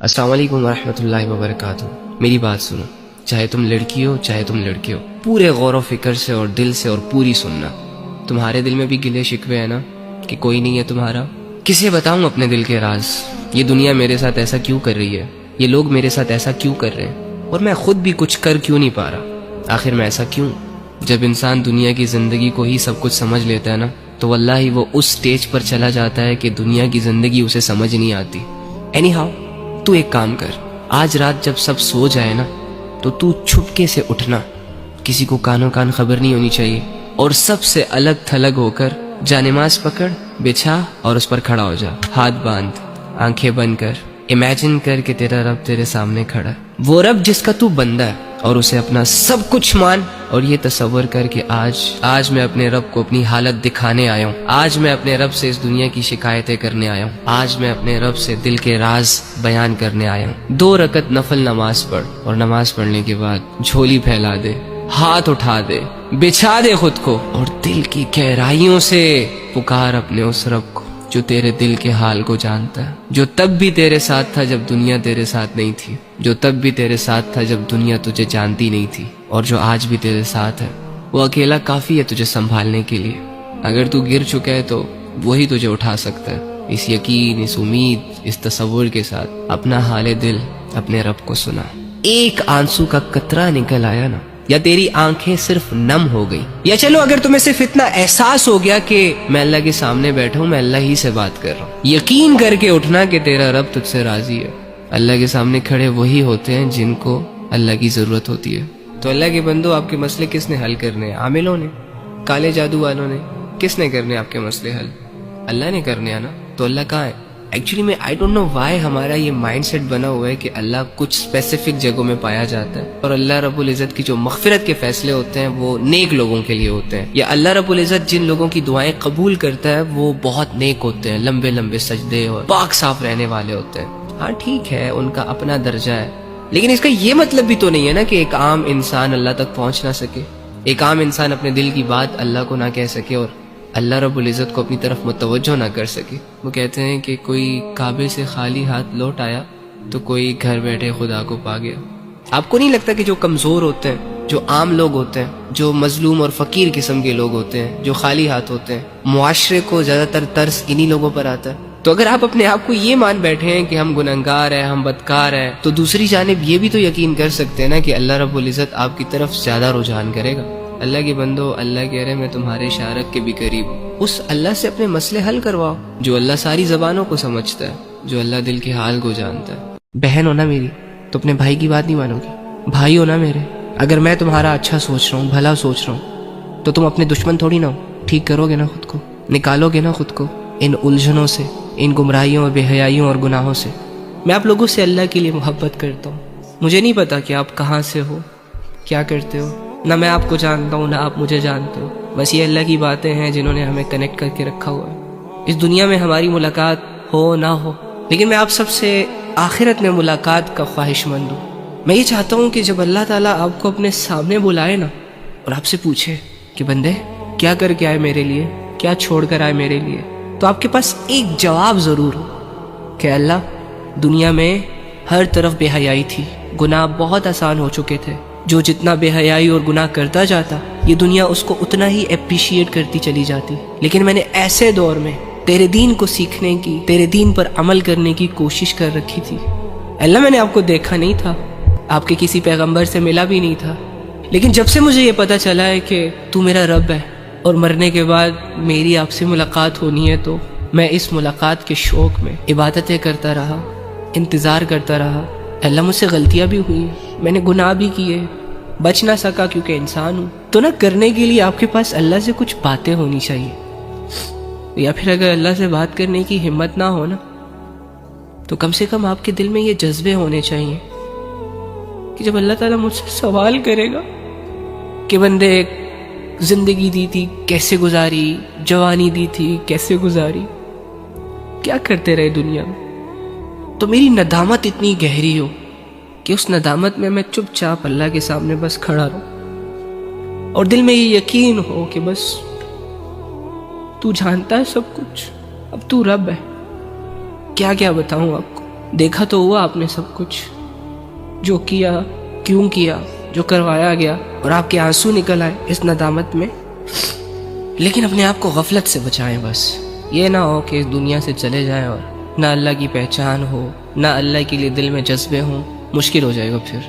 السلام علیکم ورحمۃ اللہ وبرکاتہ۔ میری بات سنو، چاہے تم لڑکی ہو چاہے تم لڑکے ہو، پورے غور و فکر سے اور دل سے اور پوری سننا۔ تمہارے دل میں بھی گلے شکوے ہیں نا کہ کوئی نہیں ہے تمہارا؟ کسے بتاؤں اپنے دل کے راز؟ یہ دنیا میرے ساتھ ایسا کیوں کر رہی ہے؟ یہ لوگ میرے ساتھ ایسا کیوں کر رہے ہیں؟ اور میں خود بھی کچھ کر کیوں نہیں پا رہا؟ آخر میں ایسا کیوں؟ جب انسان دنیا کی زندگی کو ہی سب کچھ سمجھ لیتا ہے نا، تو واللہ ہی وہ اس سٹیج پر چلا جاتا ہے کہ دنیا کی زندگی اسے سمجھ نہیں آتی۔ اینی ہاؤ، تو ایک کام کر، آج رات جب سب سو جائے نا، تو چھپکے سے اٹھنا، کسی کو کانوں کان خبر نہیں ہونی چاہیے، اور سب سے الگ تھلگ ہو کر جانماز پکڑ، بچھا اور اس پر کھڑا ہو جا، ہاتھ باندھ، آنکھیں بند کر، امیجن کر کہ تیرا رب تیرے سامنے کھڑا ہے، وہ رب جس کا تو بندہ ہے، اور اسے اپنا سب کچھ مان، اور یہ تصور کر کہ آج میں اپنے رب کو اپنی حالت دکھانے آیا ہوں، آج میں اپنے رب سے اس دنیا کی شکایتیں کرنے آیا ہوں، آج میں اپنے رب سے دل کے راز بیان کرنے آیا ہوں۔ 2 رکعت نفل نماز پڑھ، اور نماز پڑھنے کے بعد جھولی پھیلا دے، ہاتھ اٹھا دے، بچھا دے خود کو، اور دل کی گہرائیوں سے پکار اپنے اس رب کو جو تیرے دل کے حال کو جانتا ہے، جو تب بھی تیرے ساتھ تھا جب دنیا تیرے ساتھ نہیں تھی، جو تب بھی تیرے ساتھ تھا جب دنیا تجھے جانتی نہیں تھی، اور جو آج بھی تیرے ساتھ ہے۔ وہ اکیلا کافی ہے تجھے سنبھالنے کے لیے۔ اگر تو گر چکا ہے تو وہی تجھے اٹھا سکتا ہے۔ اس یقین، اس امید، اس تصور کے ساتھ اپنا حال دل اپنے رب کو سنا۔ ایک آنسو کا قطرہ نکل آیا نا، یا تیری آنکھیں صرف نم ہو گئی، یا چلو اگر تمہیں صرف اتنا احساس ہو گیا کہ میں اللہ کے سامنے بیٹھا ہوں، میں اللہ ہی سے بات کر رہا ہوں، یقین کر کے اٹھنا کہ تیرا رب تجھ سے راضی ہے۔ اللہ کے سامنے کھڑے وہی ہوتے ہیں جن کو اللہ کی ضرورت ہوتی ہے۔ تو اللہ کے بندو، آپ کے مسئلے کس نے حل کرنے ہیں؟ عاملوں نے؟ کالے جادو والوں نے؟ کس نے کرنے آپ کے مسئلے حل؟ اللہ نے کرنے ہیں نا۔ تو اللہ کہاں ہے؟ ایکچولی میں آئی ڈونٹ نو وائی ہمارا یہ مائنڈ سیٹ بنا ہوا ہے کہ اللہ کچھ اسپیسیفک جگہوں میں پایا جاتا ہے، اور اللہ رب العزت کی جو مغفرت کے فیصلے ہوتے ہیں وہ نیک لوگوں کے لیے ہوتے ہیں، یا اللہ رب العزت جن لوگوں کی دعائیں قبول کرتا ہے وہ بہت نیک ہوتے ہیں، لمبے لمبے سجدے اور پاک صاف رہنے والے ہوتے ہیں۔ ہاں ٹھیک ہے، ان کا اپنا درجہ ہے، لیکن اس کا یہ مطلب بھی تو نہیں ہے نا کہ ایک عام انسان اللہ تک پہنچ نہ سکے، ایک عام انسان اپنے دل کی بات اللہ کو نہ کہہ سکے اور اللہ رب العزت کو اپنی طرف متوجہ نہ کر سکے۔ وہ کہتے ہیں کہ کوئی کعبے سے خالی ہاتھ لوٹ آیا تو کوئی گھر بیٹھے خدا کو پا گیا۔ آپ کو نہیں لگتا کہ جو کمزور ہوتے ہیں، جو عام لوگ ہوتے ہیں، جو مظلوم اور فقیر قسم کے لوگ ہوتے ہیں، جو خالی ہاتھ ہوتے ہیں، معاشرے کو زیادہ تر ترس انہی لوگوں پر آتا ہے؟ تو اگر آپ اپنے آپ کو یہ مان بیٹھے ہیں کہ ہم گنہگار ہیں، ہم بدکار ہیں، تو دوسری جانب یہ بھی تو یقین کر سکتے ہیں نا کہ اللہ رب العزت آپ کی طرف زیادہ رجحان کرے گا۔ اللہ کے بندو، اللہ کہہ رہے میں تمہارے اشارت کے بھی قریب ہوں۔ اس اللہ سے اپنے مسئلے حل کرواؤ جو اللہ ساری زبانوں کو سمجھتا ہے، جو اللہ دل کے حال کو جانتا ہے۔ بہن ہو نا میری تو اپنے بھائی کی بات نہیں مانو گی؟ بھائی ہو نا میرے، اگر میں تمہارا اچھا سوچ رہا ہوں، بھلا سوچ رہا ہوں، تو تم اپنے دشمن تھوڑی نہ ہو۔ ٹھیک کرو گے نا خود کو، نکالو گے نا خود کو ان الجھنوں سے، ان گمراہیوں اور بے حیائیوں اور گناہوں سے۔ میں آپ لوگوں سے اللہ کے لیے محبت کرتا ہوں۔ مجھے نہیں پتا کہ آپ کہاں سے ہو، کیا کرتے ہو، نہ میں آپ کو جانتا ہوں نہ آپ مجھے جانتے ہو، بس یہ اللہ کی باتیں ہیں جنہوں نے ہمیں کنیکٹ کر کے رکھا ہوا ہے۔ اس دنیا میں ہماری ملاقات ہو نہ ہو، لیکن میں آپ سب سے آخرت میں ملاقات کا خواہش مند ہوں۔ میں یہ چاہتا ہوں کہ جب اللہ تعالیٰ آپ کو اپنے سامنے بلائے نا، اور آپ سے پوچھے کہ بندے کیا کر کے آئے میرے لیے، کیا چھوڑ کر آئے میرے لیے، تو آپ کے پاس ایک جواب ضرور ہو کہ اللہ، دنیا میں ہر طرف بے حیائی تھی، گناہ بہت آسان ہو چکے تھے، جو جتنا بے حیائی اور گناہ کرتا جاتا یہ دنیا اس کو اتنا ہی اپریشیٹ کرتی چلی جاتی، لیکن میں نے ایسے دور میں تیرے دین کو سیکھنے کی، تیرے دین پر عمل کرنے کی کوشش کر رکھی تھی۔ اللہ، میں نے آپ کو دیکھا نہیں تھا، آپ کے کسی پیغمبر سے ملا بھی نہیں تھا، لیکن جب سے مجھے یہ پتا چلا ہے کہ تو میرا رب ہے، اور مرنے کے بعد میری آپ سے ملاقات ہونی ہے، تو میں اس ملاقات کے شوق میں عبادتیں کرتا رہا، انتظار کرتا رہا۔ اللہ، مجھ سے غلطیاں بھی ہوئی، میں نے گناہ بھی کیے، بچ نہ سکا کیونکہ انسان ہوں، تو نہ کرنے کے لیے آپ کے پاس اللہ سے کچھ باتیں ہونی چاہیے، یا پھر اگر اللہ سے بات کرنے کی ہمت نہ ہو نا، تو کم سے کم آپ کے دل میں یہ جذبے ہونے چاہیے کہ جب اللہ تعالیٰ مجھ سے سوال کرے گا کہ بندے زندگی دی تھی کیسے گزاری، جوانی دی تھی کیسے گزاری، کیا کرتے رہے دنیا میں، تو میری ندامت اتنی گہری ہو کہ اس ندامت میں میں چپ چاپ اللہ کے سامنے بس کھڑا رہوں، اور دل میں یہ یقین ہو کہ بس تو جانتا ہے سب کچھ، اب تو رب ہے، کیا کیا بتاؤں آپ کو۔ دیکھا تو ہوا آپ نے سب کچھ، جو کیا، کیوں کیا، جو کروایا گیا، اور آپ کے آنسو نکل آئے اس ندامت میں. لیکن اپنے آپ کو غفلت سے بچائیں. بس یہ نہ ہو کہ اس دنیا سے چلے جائیں اور نہ اللہ کی پہچان ہو، نہ اللہ کے لیے دل میں جذبے ہوں. مشکل ہو جائے گا پھر.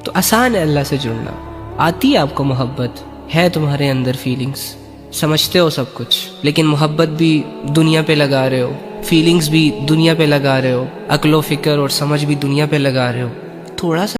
تو آسان ہے اللہ سے جڑنا. آتی ہے آپ کو محبت، ہے تمہارے اندر فیلنگز، سمجھتے ہو سب کچھ، لیکن محبت بھی دنیا پہ لگا رہے ہو، فیلنگز بھی دنیا پہ لگا رہے ہو، عقل و فکر اور سمجھ بھی دنیا پہ لگا رہے ہو. تھوڑا سا